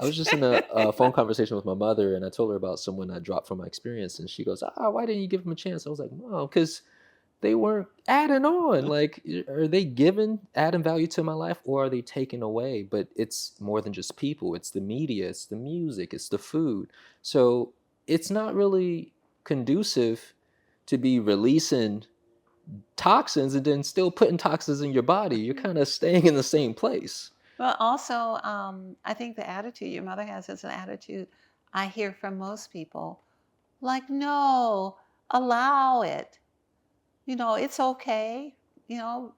I was just in a phone conversation with my mother, and I told her about someone I dropped from my experience, and she goes, "Ah, why didn't you give them a chance?" I was like, "Mom, because they weren't adding on. Like, are they giving, adding value to my life, or are they taking away?" But it's more than just people. It's the media, it's the music, it's the food. So it's not really conducive to be releasing toxins and then still putting toxins in your body. You're kind of staying in the same place. Well, also, I think the attitude your mother has is an attitude I hear from most people. Like, no, allow it. It's okay. You know,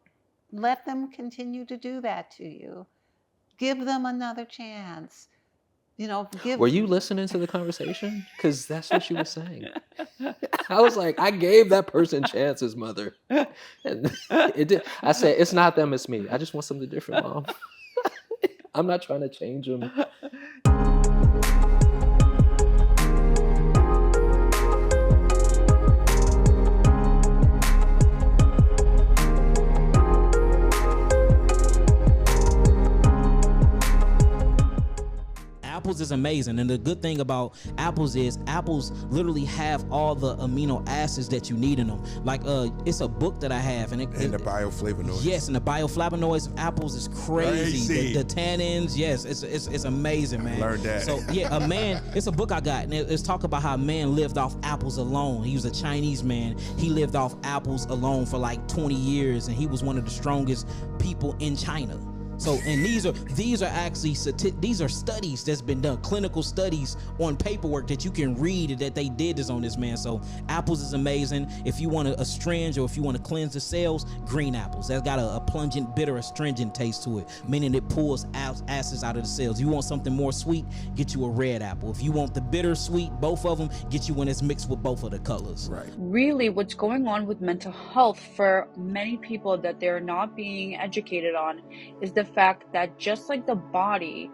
let them continue to do that to you. Give them another chance. Were Give. you listening to the conversation? Because that's what she was saying. I was like, I gave that person chances, mother. And it did. I said, it's not them, it's me. I just want something different, mom. I'm not trying to change them. Apples is amazing, and the good thing about apples is apples literally have all the amino acids that you need in them. Like it's a book that I have, and the bioflavonoids. Yes, and the bioflavonoids of apples is crazy. The tannins, yes, it's amazing, man. Learned that. So yeah, a man. It's a book I got, and it's talk about how a man lived off apples alone. He was a Chinese man. He lived off apples alone for like 20 years, and he was one of the strongest people in China. So, and these are actually these are studies that's been done, clinical studies on paperwork that you can read that they did this on this man. So apples is amazing. If you want to astringe or if you want to cleanse the cells, green apples. That's got a pungent, bitter, astringent taste to it, meaning it pulls acids out of the cells. If you want something more sweet, get you a red apple. If you want the bitter sweet, both of them, get you one that's mixed with both of the colors. Right. Really, what's going on with mental health for many people that they're not being educated on is the fact that just like the body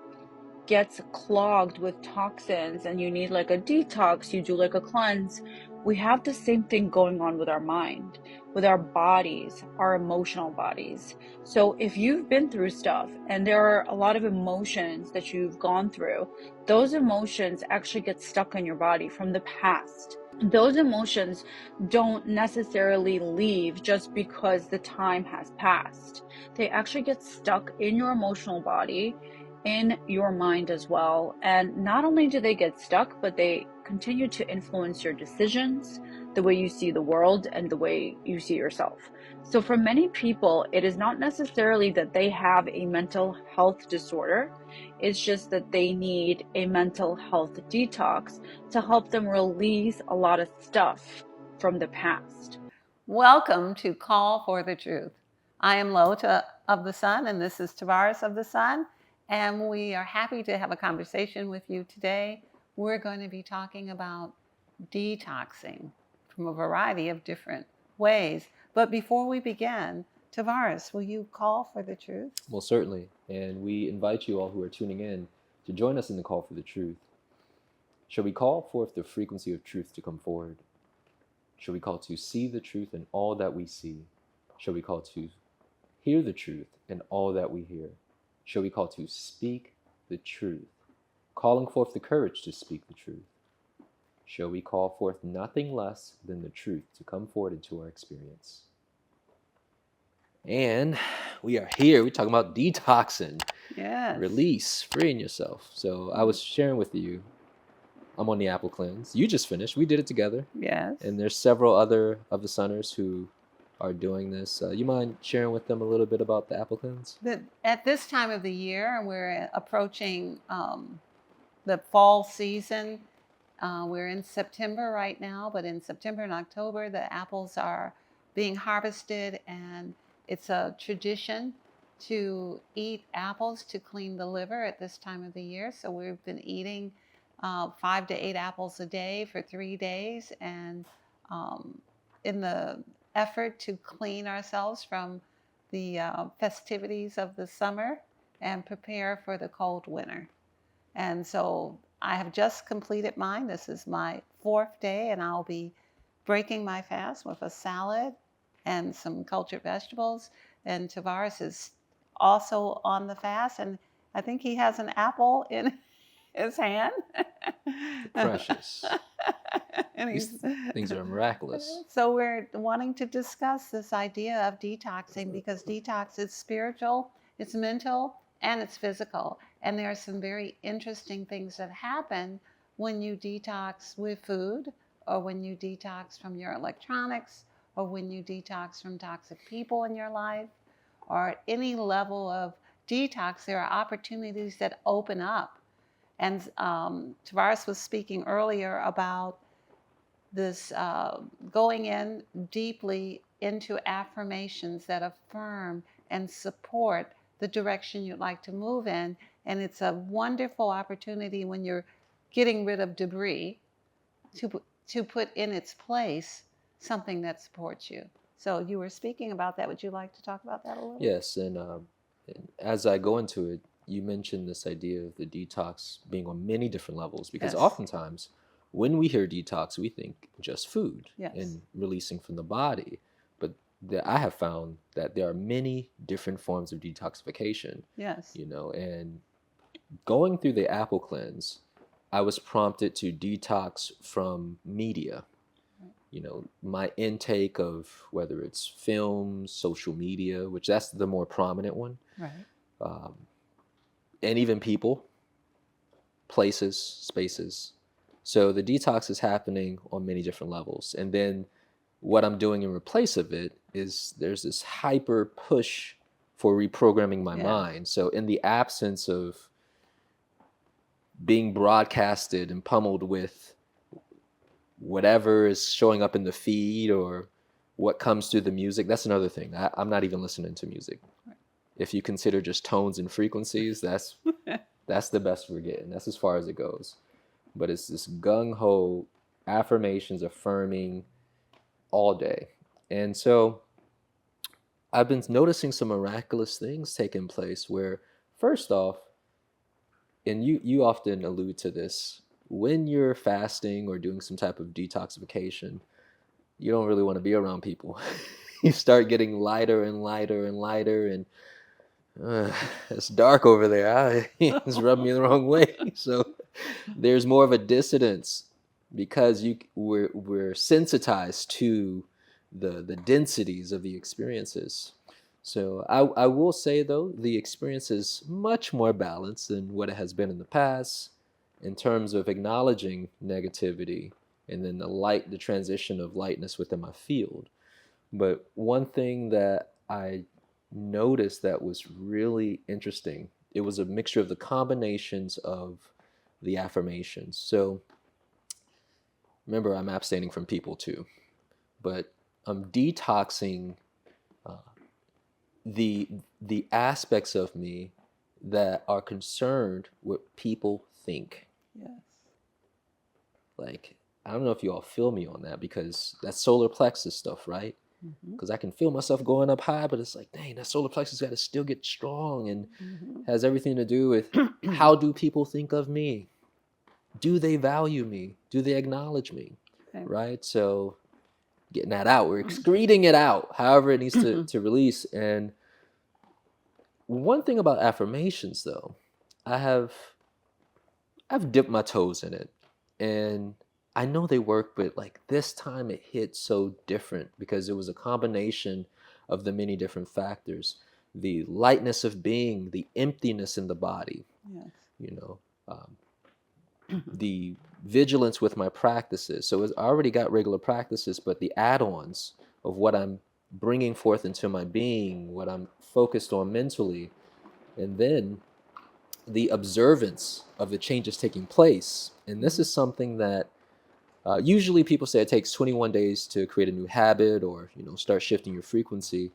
gets clogged with toxins and you need like a detox, you do like a cleanse, we have the same thing going on with our mind, with our bodies, our emotional bodies. So if you've been through stuff and there are a lot of emotions that you've gone through, those emotions actually get stuck in your body from the past. Those emotions don't necessarily leave just because the time has passed. They actually get stuck in your emotional body, in your mind as well. And not only do they get stuck, but they continue to influence your decisions, the way you see the world, and the way you see yourself. So for many people, it is not necessarily that they have a mental health disorder. It's just that they need a mental health detox to help them release a lot of stuff from the past. Welcome to Call for the Truth. I am LaOta of the Sun, and this is Tarvars of the Sun, and we are happy to have a conversation with you today. We're going to be talking about detoxing from a variety of different ways. But before we begin, Tarvars, will you call for the truth? Well, certainly. And we invite you all who are tuning in to join us in the call for the truth. Shall we call forth the frequency of truth to come forward? Shall we call to see the truth in all that we see? Shall we call to hear the truth in all that we hear? Shall we call to speak the truth, calling forth the courage to speak the truth? Shall we call forth nothing less than the truth to come forward into our experience? And we are here. We're talking about detoxing. Yes. Release, freeing yourself. So I was sharing with you, I'm on the apple cleanse. You just finished. We did it together. Yes. And there's several other of the Sunners who are doing this. You mind sharing with them a little bit about the apple cleanse? At this time of the year, we're approaching the fall season. We're in September right now, but in September and October, the apples are being harvested, and it's a tradition to eat apples to clean the liver at this time of the year. So we've been eating 5 to 8 apples a day for 3 days, and in the effort to clean ourselves from the festivities of the summer and prepare for the cold winter. And so I have just completed mine. This is my 4th day, and I'll be breaking my fast with a salad and some cultured vegetables. And Tarvars is also on the fast, and I think he has an apple in his hand. Precious. And These he's things are miraculous. so we're wanting to discuss this idea of detoxing because detox is spiritual, it's mental, and it's physical. And there are some very interesting things that happen when you detox with food, or when you detox from your electronics, or when you detox from toxic people in your life, or at any level of detox, there are opportunities that open up. And Tavares was speaking earlier about this going in deeply into affirmations that affirm and support the direction you'd like to move in. And it's a wonderful opportunity when you're getting rid of debris to put in its place something that supports you. So you were speaking about that. Would you like to talk about that a little? Yes, and as I go into it, you mentioned this idea of the detox being on many different levels, because Yes. oftentimes when we hear detox, we think just food Yes. and releasing from the body. But I have found that there are many different forms of detoxification, Yes. you know, and going through the Apple cleanse, I was prompted to detox from media. You know, my intake of whether it's films, social media, which that's the more prominent one, Right. and even people, places, spaces. So the detox is happening on many different levels. And then what I'm doing in replace of it is there's this hyper push for reprogramming my Yeah. mind. So in the absence of being broadcasted and pummeled with whatever is showing up in the feed or what comes through the music, that's another thing. I'm not even listening to music. Right. If you consider just tones and frequencies, that's the best we're getting. That's as far as it goes. But it's this gung-ho affirmations affirming all day. And so I've been noticing some miraculous things taking place where, first off, and you often allude to this, when you're fasting or doing some type of detoxification, you don't really want to be around people. You start getting lighter and lighter and lighter, and it's dark over there. It's rubbing me the wrong way. So there's more of a dissonance because we're sensitized to the densities of the experiences. So I will say, though, the experience is much more balanced than what it has been in the past in terms of acknowledging negativity and then the transition of lightness within my field. But one thing that I noticed that was really interesting, it was a mixture of the combinations of the affirmations. So remember, I'm abstaining from people too, but I'm detoxing the aspects of me that are concerned with people think. Yes. Like, I don't know if you all feel me on that, because that's solar plexus stuff, right? Because I can feel myself going up high, but it's like, dang, that solar plexus got to still get strong, and has everything to do with how do people think of me? Do they value me? Do they acknowledge me? Okay. Right? So getting that out, we're excreting it out, however it needs to release. And one thing about affirmations, though, I've dipped my toes in it, and I know they work, but like this time it hit so different because it was a combination of the many different factors: the lightness of being, the emptiness in the body, Yes. you know, the vigilance with my practices. So I already got regular practices, but the add-ons of what I'm bringing forth into my being, what I'm focused on mentally, and then the observance of the changes taking place. And this is something that usually people say it takes 21 days to create a new habit or, start shifting your frequency.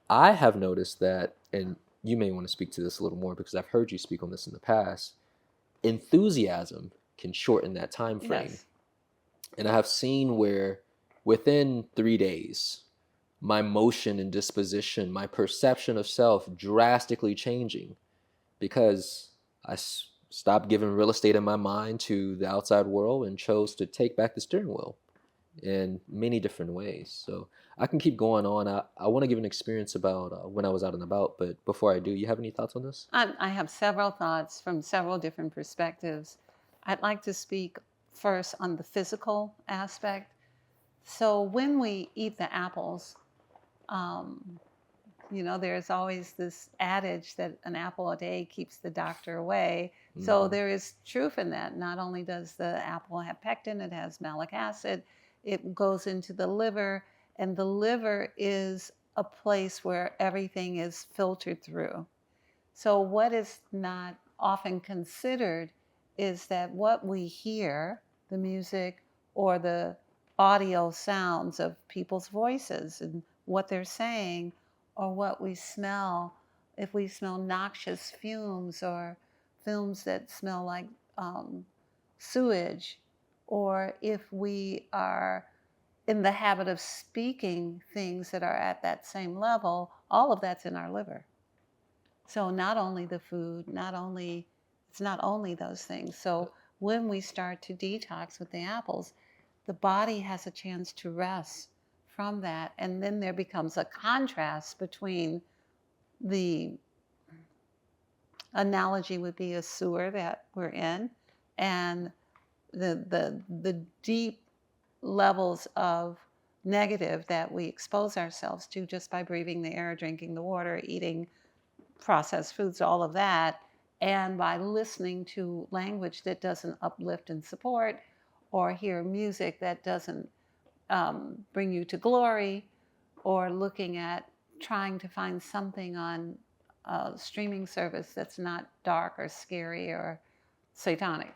I have noticed that, and you may want to speak to this a little more because I've heard you speak on this in the past, enthusiasm can shorten that time frame. Yes. And I have seen where within 3 days, my motion and disposition, my perception of self drastically changing because I stopped giving real estate in my mind to the outside world and chose to take back the steering wheel in many different ways. So I can keep going on. I want to give an experience about when I was out and about, but before I do, you have any thoughts on this? I have several thoughts from several different perspectives. I'd like to speak first on the physical aspect. So when we eat the apples, um, there's always this adage that an apple a day keeps the doctor away. So Hmm. there is truth in that. Not only does the apple have pectin, it has malic acid, it goes into the liver, and the liver is a place where everything is filtered through. So what is not often considered is that what we hear, the music or the audio sounds of people's voices and what they're saying, or what we smell, if we smell noxious fumes or fumes that smell like um, sewage, or if we are in the habit of speaking things that are at that same level, all of that's in our liver. So not only the food, it's not only those things. So when we start to detox with the apples, the body has a chance to rest from that. And then there becomes a contrast between the analogy would be a sewer that we're in and the deep levels of negative that we expose ourselves to just by breathing the air, drinking the water, eating processed foods, all of that, and by listening to language that doesn't uplift and support, or hear music that doesn't bring you to glory, or looking at trying to find something on a streaming service that's not dark or scary or satanic.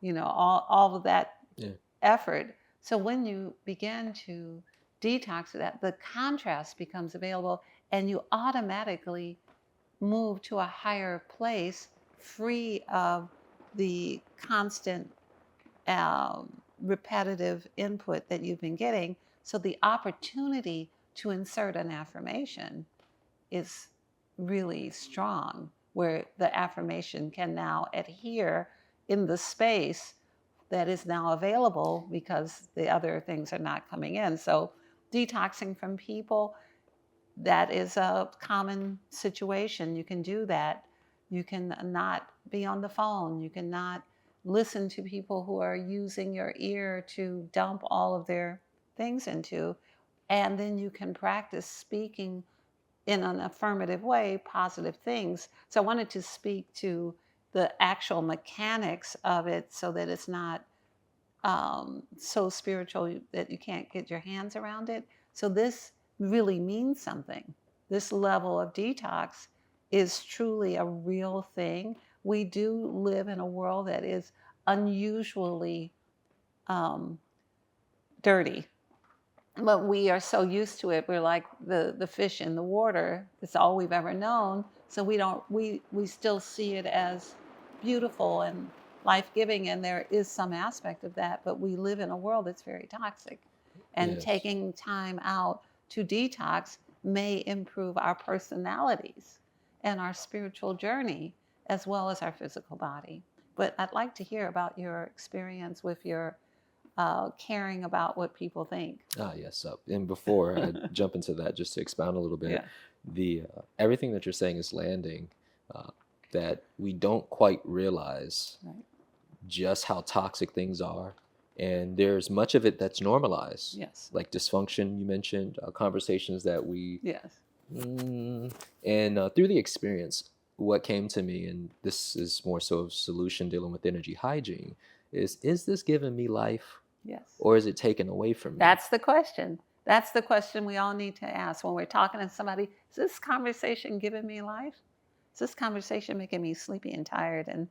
All of that Yeah. effort. So when you begin to detox that, the contrast becomes available, and you automatically move to a higher place, free of the constant repetitive input that you've been getting. So the opportunity to insert an affirmation is really strong, where the affirmation can now adhere in the space that is now available because the other things are not coming in. So detoxing from people, that is a common situation. You can do that. You can not be on the phone. You can not listen to people who are using your ear to dump all of their things into. And then you can practice speaking in an affirmative way, positive things. So I wanted to speak to the actual mechanics of it so that it's not so spiritual that you can't get your hands around it. So this really means something. This level of detox is truly a real thing. We do live in a world that is unusually um, dirty, but we are so used to it. We're like the fish in the water. It's all we've ever known. So we still see it as beautiful and life-giving, and there is some aspect of that, but we live in a world that's very toxic. And Yes. taking time out to detox may improve our personalities and our spiritual journey as well as our physical body. But I'd like to hear about your experience with your caring about what people think. Ah, yes. And before I jump into that, just to expound a little bit, Yeah. the everything that you're saying is landing. Uh, that we don't quite realize Right. just how toxic things are, and there's much of it that's normalized, Yes. like dysfunction. You mentioned conversations that we, Yes. and through the experience, what came to me, and this is more so a solution dealing with energy hygiene, is this giving me life Yes. or is it taken away from me? That's the question. That's the question we all need to ask when we're talking to somebody. Is this conversation giving me life? Is this conversation making me sleepy and tired? And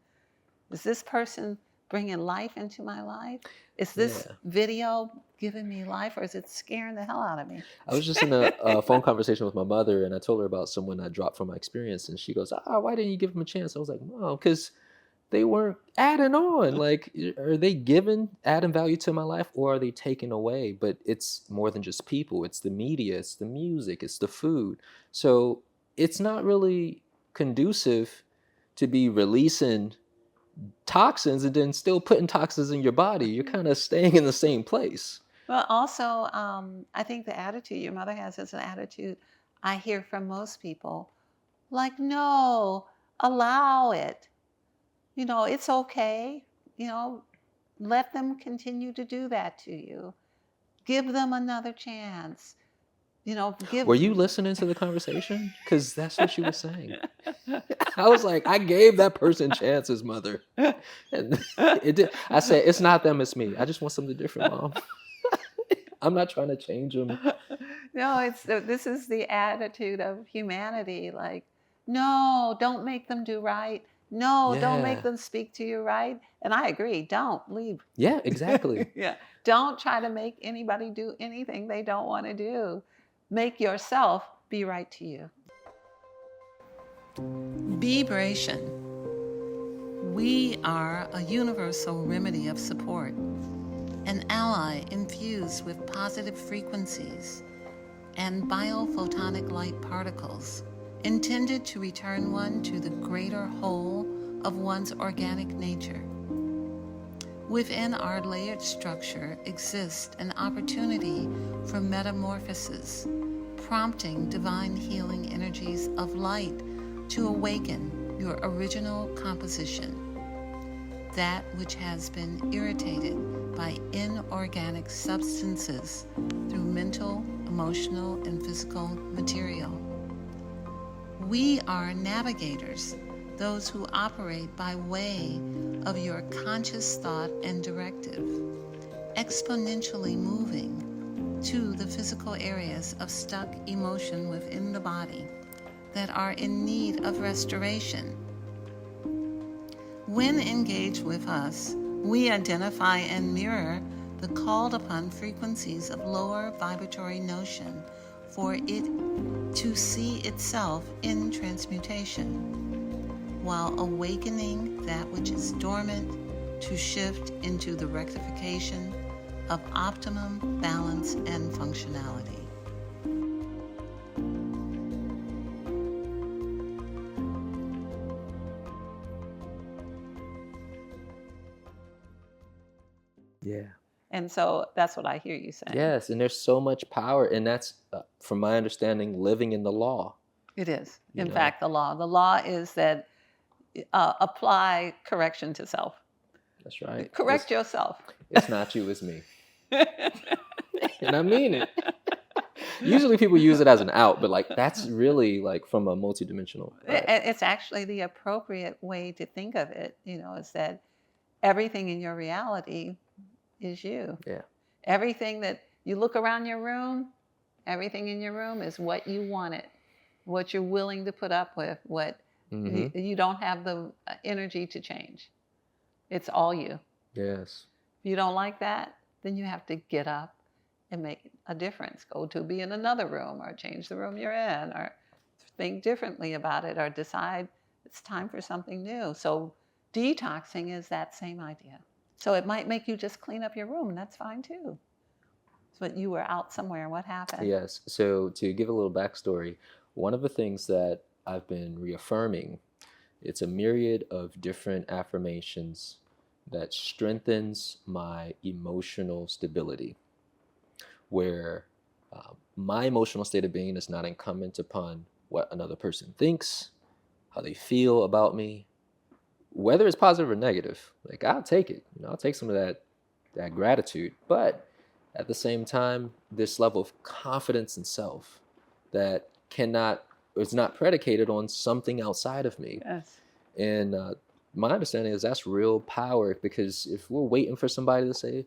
is this person bringing life into my life? Is this Yeah. video giving me life, or is it scaring the hell out of me? I was just in a phone conversation with my mother, and I told her about someone I dropped from my experience, and she goes, why didn't you give them a chance? I was like, Mom, because they weren't adding on. Like, are they adding value to my life, or are they taking away? But it's more than just people. It's the media, it's the music, it's the food. So it's not really conducive to be releasing toxins and then still putting toxins in your body. You're kind of staying in the same place. Well, also, I think the attitude your mother has is an attitude I hear from most people. Like, no, allow it. It's okay. let them continue to do that to you. Give them another chance. Give. Were you listening to the conversation? Because that's what she was saying. I was like, I gave that person chances, mother. And it did. I said, it's not them, it's me. I just want something different, Mom. I'm not trying to change them. No, this is the attitude of humanity. Like, no, don't make them do right. No, don't make Yeah. them speak to you right. And I agree. Don't leave. Yeah, exactly. Yeah. Don't try to make anybody do anything they don't want to do. Make yourself be right to you. Be-Bration. We are a universal remedy of support, an ally infused with positive frequencies and biophotonic light particles, intended to return one to the greater whole of one's organic nature. Within our layered structure exists an opportunity for metamorphosis, prompting divine healing energies of light to awaken your original composition, that which has been irritated by inorganic substances through mental, emotional, and physical material. We are navigators, those who operate by way of your conscious thought and directive, exponentially moving to the physical areas of stuck emotion within the body that are in need of restoration. When engaged with us, we identify and mirror the called upon frequencies of lower vibratory notion for it to see itself in transmutation, while awakening that which is dormant to shift into the rectification of optimum balance and functionality. Yeah. And so that's what I hear you saying. Yes, and there's so much power, and that's, from my understanding, living in the law. It is. You In know? fact, the law is that apply correction to self. That's right. Correct yourself. It's not you, it's me. And I mean it. Usually people use it as an out, but like that's really like from a multidimensional. It's actually the appropriate way to think of it, is that everything in your reality is you. Yeah. Everything that you look around your room, everything in your room is what you wanted, what you're willing to put up with, what you don't have the energy to change. It's all you. Yes. If you don't like that, then you have to get up and make a difference. Go to be in another room, or change the room you're in, or think differently about it, or decide it's time for something new. So detoxing is that same idea. So it might make you just clean up your room, and that's fine too. But you were out somewhere. What happened? Yes. So to give a little backstory, one of the things that I've been reaffirming, it's a myriad of different affirmations that strengthens my emotional stability, where my emotional state of being is not incumbent upon what another person thinks, how they feel about me, whether it's positive or negative. Like, I'll take it. I'll take some of that gratitude. But at the same time, this level of confidence in self that is not predicated on something outside of me. Yes. And my understanding is that's real power, because if we're waiting for somebody to say,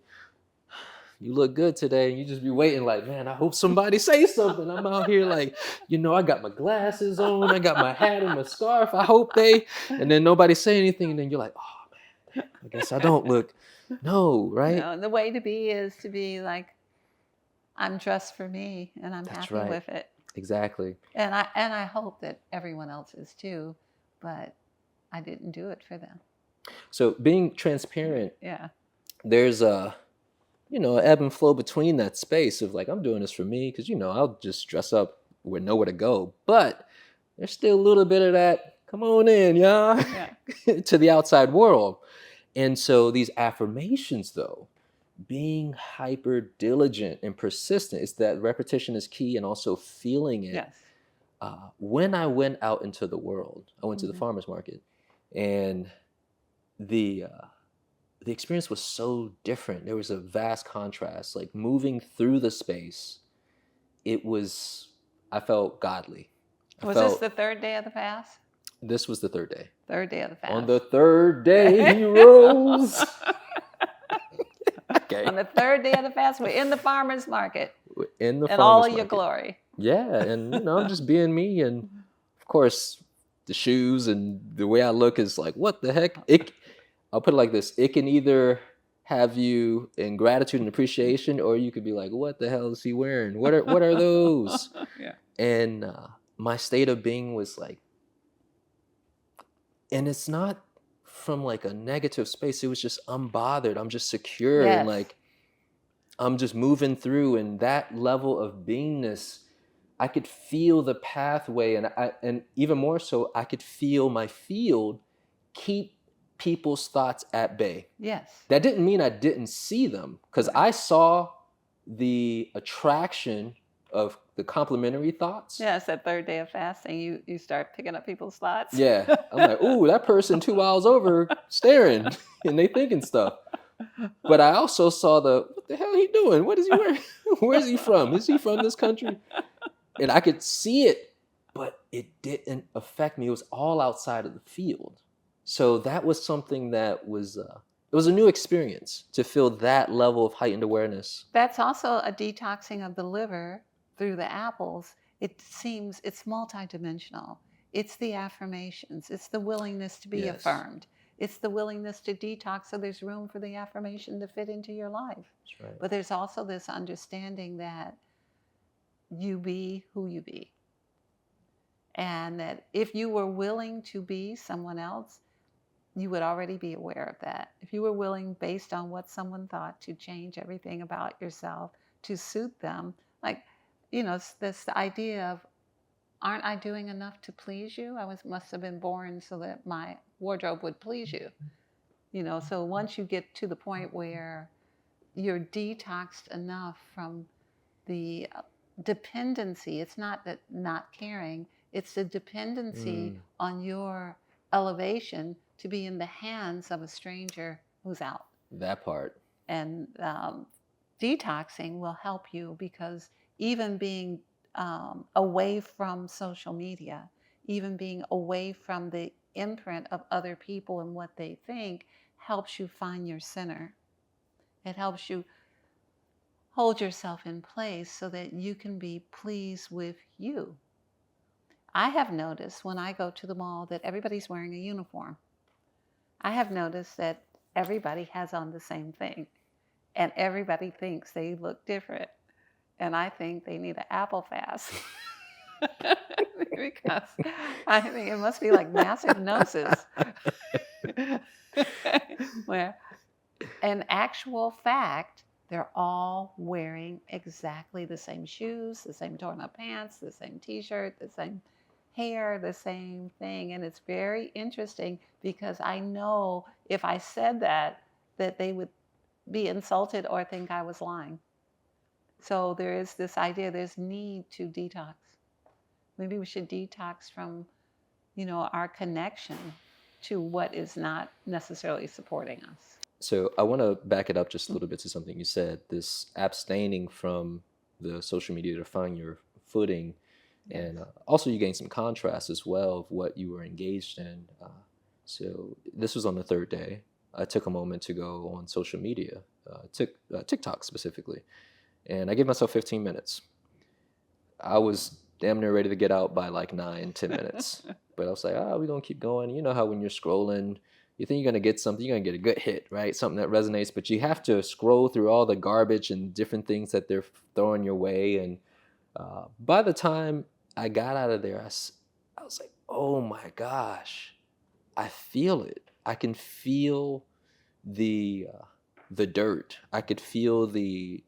you look good today, and you just be waiting like, man, I hope somebody says something. I'm out here like, I got my glasses on, I got my hat and my scarf. I hope and then nobody say anything. And then you're like, oh man, I guess I don't look. No, right? No, the way to be is to be like, I'm dressed for me, and I'm That's happy right. with it. Exactly. And I hope that everyone else is too, but I didn't do it for them. So being transparent, Yeah. there's a ebb and flow between that space of like, I'm doing this for me because, I'll just dress up with nowhere to go. But there's still a little bit of that, come on in, y'all, to the outside world. And so these affirmations, though, being hyper diligent and persistent, is that repetition is key, and also feeling it. Yes. When I went out into the world, I went to the farmer's market, and the the experience was so different. There was a vast contrast. Like moving through the space, it was, I felt godly. I Was this felt the third day of the fast? this was the third day. Third day of the fast. On the third day, he rose. Okay. On the third day of the fast, we're in the farmer's market. In the in farmer's all of your market. glory. Yeah, and I'm just being me, and of course, the shoes and the way I look is like, what the heck? I'll put it like this: it can either have you in gratitude and appreciation, or you could be like, what the hell is he wearing? What are those? Yeah. And my state of being was like, and it's not from like a negative space. It was just unbothered. I'm just secure and like I'm just moving through, and that level of beingness, I could feel the pathway, and even more so, I could feel my field keep people's thoughts at bay. Yes. That didn't mean I didn't see them, because I saw the attraction of the complementary thoughts. Yeah, it's that third day of fasting. You start picking up people's thoughts. Yeah. I'm like, ooh, that person 2 miles over staring and they thinking stuff. But I also saw what the hell he doing? What is he wearing? Where is he from? Is he from this country? And I could see it, but it didn't affect me. It was all outside of the field. So that was something that was, it was a new experience to feel that level of heightened awareness. That's also a detoxing of the liver through the apples. It seems it's multidimensional. It's the affirmations. It's the willingness to be affirmed. It's the willingness to detox so there's room for the affirmation to fit into your life. That's right. But there's also this understanding that you be who you be. And that if you were willing to be someone else, you would already be aware of that. If you were willing, based on what someone thought, to change everything about yourself to suit them, like, it's this idea of, aren't I doing enough to please you? Must have been born so that my wardrobe would please you. So once you get to the point where you're detoxed enough from the dependency, it's not that not caring, it's the dependency on your elevation to be in the hands of a stranger who's out. That part. And detoxing will help you, because even being away from social media, even being away from the imprint of other people and what they think, helps you find your center. It helps you hold yourself in place so that you can be pleased with you. I have noticed when I go to the mall that everybody's wearing a uniform. I have noticed that everybody has on the same thing, and everybody thinks they look different. And I think they need an apple fast. Because I think it must be like massive noses. Where, in actual fact, they're all wearing exactly the same shoes, the same torn up pants, the same t-shirt, the same hair, the same thing. And it's very interesting, because I know if I said that they would be insulted or think I was lying. So there is this idea, there's need to detox. Maybe we should detox from, our connection to what is not necessarily supporting us. So I want to back it up just a little bit to something you said, this abstaining from the social media to find your footing. And also you gain some contrast as well of what you were engaged in. So this was on the third day. I took a moment to go on social media, TikTok specifically. And I gave myself 15 minutes. I was damn near ready to get out by like 9-10 minutes. But I was like, we're going to keep going. You know how when you're scrolling, you think you're going to get something, you're going to get a good hit, right? Something that resonates, but you have to scroll through all the garbage and different things that they're throwing your way. And by the time I got out of there, I was like, oh my gosh, I feel it. I can feel the dirt. I could feel the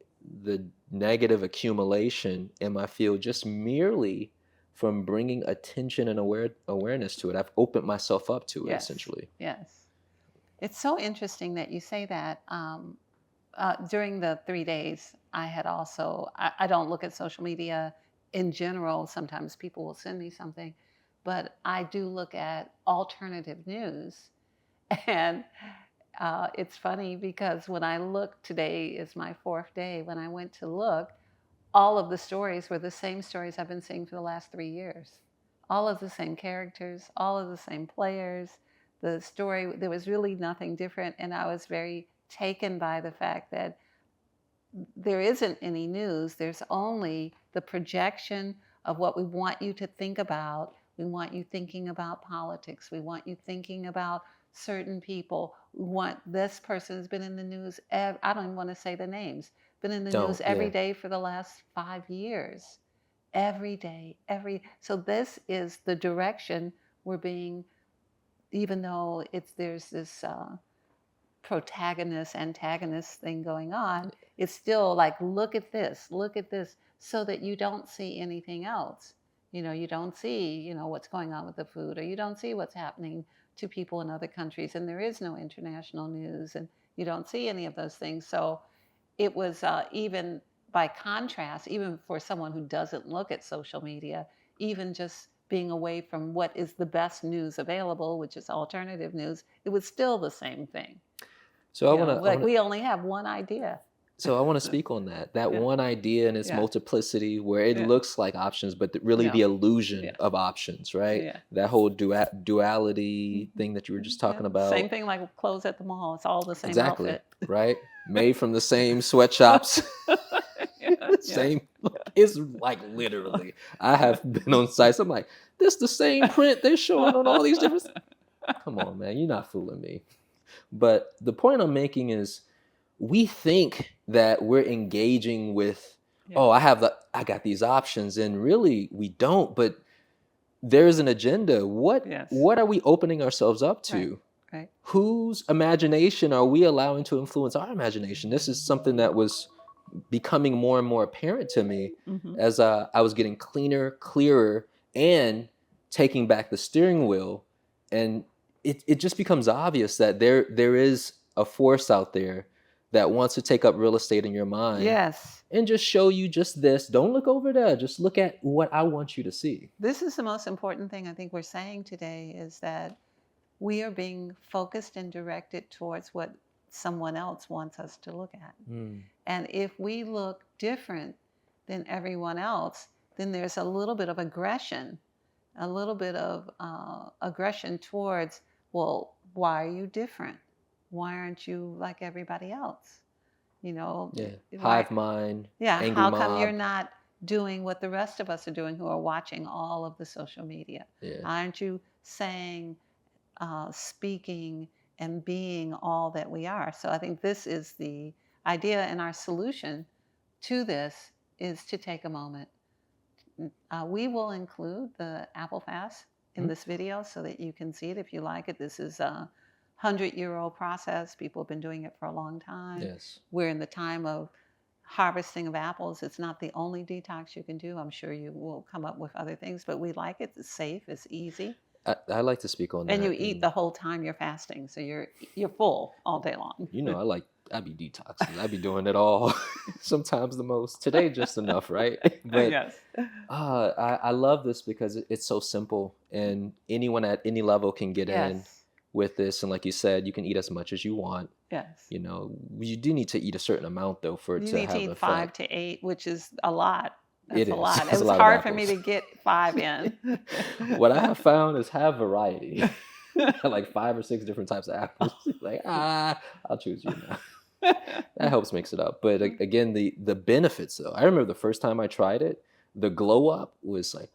negative accumulation in my field just merely from bringing attention and awareness to it. I've opened myself up to it, essentially. Yes. It's so interesting that you say that. During the 3 days, I had also, I don't look at social media in general. Sometimes people will send me something, but I do look at alternative news. And It's funny because when I look, today is my 4th day. When I went to look, all of the stories were the same stories I've been seeing for the last 3 years. All of the same characters, all of the same players. The story, there was really nothing different. And I was very taken by the fact that there isn't any news. There's only the projection of what we want you to think about. We want you thinking about politics. We want you thinking about certain people. We want this person has been in the news. I don't even want to say the names. Been in the news Don't, every yeah. day for the last 5 years. Every day, so this is the direction we're being, even though there's this protagonist antagonist thing going on, it's still like, look at this, so that you don't see anything else. You don't see, what's going on with the food, or you don't see what's happening to people in other countries, and there is no international news, and you don't see any of those things. So it was, even by contrast, even for someone who doesn't look at social media, even just being away from what is the best news available, which is alternative news, it was still the same thing. So I want to, Like we only have one idea. so I want to speak on that Yeah. one idea and its Yeah. multiplicity, where it Yeah. looks like options, but really Yeah. the illusion Yeah. of options, right? Yeah. That whole duality thing that you were just talking Yeah. about. Same thing like clothes at the mall. It's all the same Exactly, outfit. right? Made from the same sweatshops. Yeah. Same. It's like literally. I have been on sites. I'm like, this the same print they're showing on all these different. Come on, man, you're not fooling me. But the point I'm making is, we think that we're engaging with, Yeah. oh, I got these options, and really we don't. But there's an agenda. What Yes. what are we opening ourselves up to? Right. Whose imagination are we allowing to influence our imagination? This is something that was becoming more and more apparent to me Mhm. as I was getting clearer, and taking back the steering wheel. And it just becomes obvious that there is a force out there that wants to take up real estate in your mind, Yes. and just show you just this. Don't look over there. Just look at what I want you to see. This is the most important thing I think we're saying today, is that we are being focused and directed towards what someone else wants us to look at. And if we look different than everyone else, then there's a little bit of aggression, towards, well, why are you different? Why aren't you like everybody else? Yeah. Why- Hive mind. Yeah, Angry how come you're mob. not doing what the rest of us are doing who are watching all of the social media? Yeah. Aren't you saying, speaking, and being all that we are? So I think this is the idea, and our solution to this is to take a moment. We will include the apple fast in this video so that you can see it if you like it. This is a 100-year-old process. People have been doing it for a long time. Yes. We're in the time of harvesting of apples. It's not the only detox you can do. I'm sure you will come up with other things, but we like it. It's safe. It's easy. I like to speak on that. And you eat the whole time you're fasting, so you're full all day long. I be detoxing. I be doing it all. Sometimes the most. Today, just enough, right? But Yes. I love this because it's so simple, and anyone at any level can get in Yes. with this. And like you said, you can eat as much as you want. Yes. You do need to eat a certain amount though for it You to need have to eat effect. 5 to 8, which is a lot. That's It a is. lot. It's It a was lot of hard for me apples. to get 5 in. What I have found is have variety. Like 5 or 6 different types of apples. Like, I'll choose you now. That helps mix it up. But again, the benefits though. I remember the first time I tried it, the glow up was like,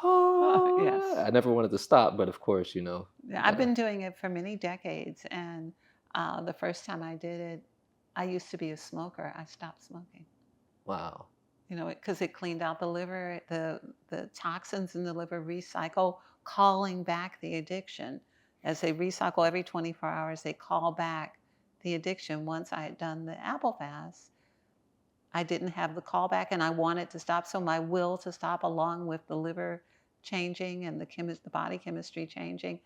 Yes. I never wanted to stop, but of course, Yeah, I've been doing it for many decades, and the first time I did it, I used to be a smoker. I stopped smoking. Wow. Because it cleaned out the liver, the toxins in the liver recycle, calling back the addiction. As they recycle every 24 hours, they call back the addiction. Once I had done the apple fast, I didn't have the callback, and I wanted to stop. So my will to stop, along with the liver changing and the body chemistry changing.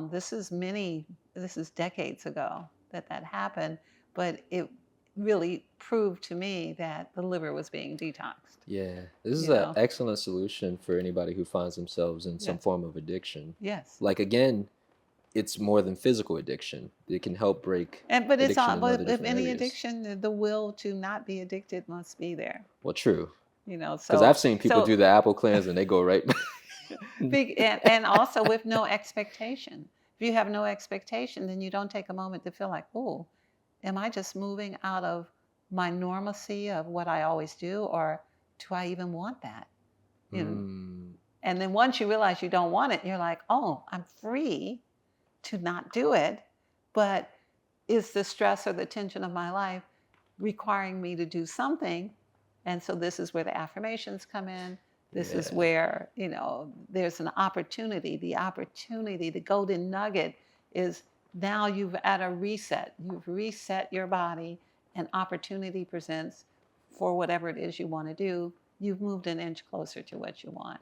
This is decades ago that happened, but it really proved to me that the liver was being detoxed. Yeah, this is an excellent solution for anybody who finds themselves in some Yes. form of addiction. Yes. Like again, it's more than physical addiction. It can help break But it's addiction all, in other but if different any areas. addiction, the will to not be addicted must be there. Well, true. You know, Because I've seen people do so the Apple cleanse and they go right back. and also with no expectation. If you have no expectation, then you don't take a moment to feel like, oh, am I just moving out of my normalcy of what I always do, or do I even want that? You know. And then once you realize you don't want it, you're like, oh, I'm free to not do it, but is the stress or the tension of my life requiring me to do something? And so this is where the affirmations come in. This is where, you know, there's an opportunity. The opportunity, the golden nugget is now you've at a reset. You've reset your body, and opportunity presents for whatever it is you want to do. You've moved an inch closer to what you want.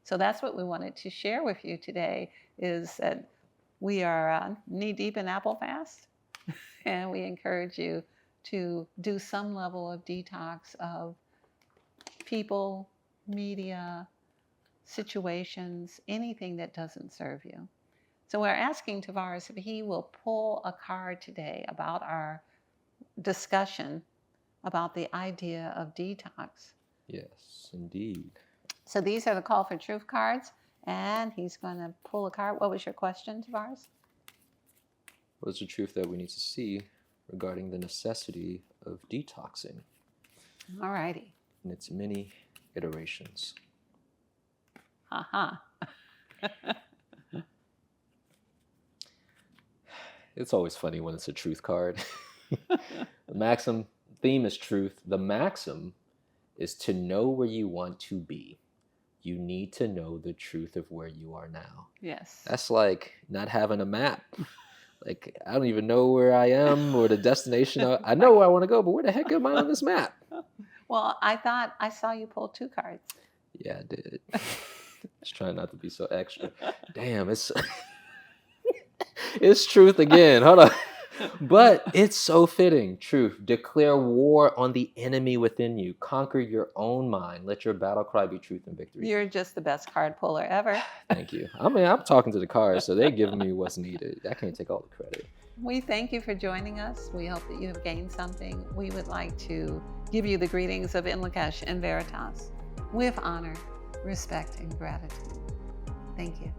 So that's what we wanted to share with you today, is that we are knee deep in Apple Fast, and we encourage you to do some level of detox of people, media, situations, anything that doesn't serve you. So we're asking Tarvars if he will pull a card today about our discussion about the idea of detox. Yes, indeed. So these are the Call for Truth cards, and he's going to pull a card. What was your question, Tarvars? What is the truth that we need to see regarding the necessity of detoxing All righty. in its many iterations? It's always funny when it's a truth card. The maxim theme is truth. The maxim is to know where you want to be. You need to know the truth of where you are now. Yes. That's like not having a map. Like, I don't even know where I am or the destination. I know where I want to go, but where the heck am I on this map? Well, I thought I saw you pull 2 cards. Yeah, I did. Just trying not to be so extra. Damn, it's truth again. Hold on. But it's so fitting. Truth. Declare war on the enemy within you. Conquer your own mind. Let your battle cry be truth and victory. You're just the best card puller ever. Thank you. I mean, I'm talking to the cards, so they're giving me what's needed. I can't take all the credit. We thank you for joining us. We hope that you have gained something. We would like to give you the greetings of In Lakesh and Veritas with honor, respect, and gratitude. Thank you.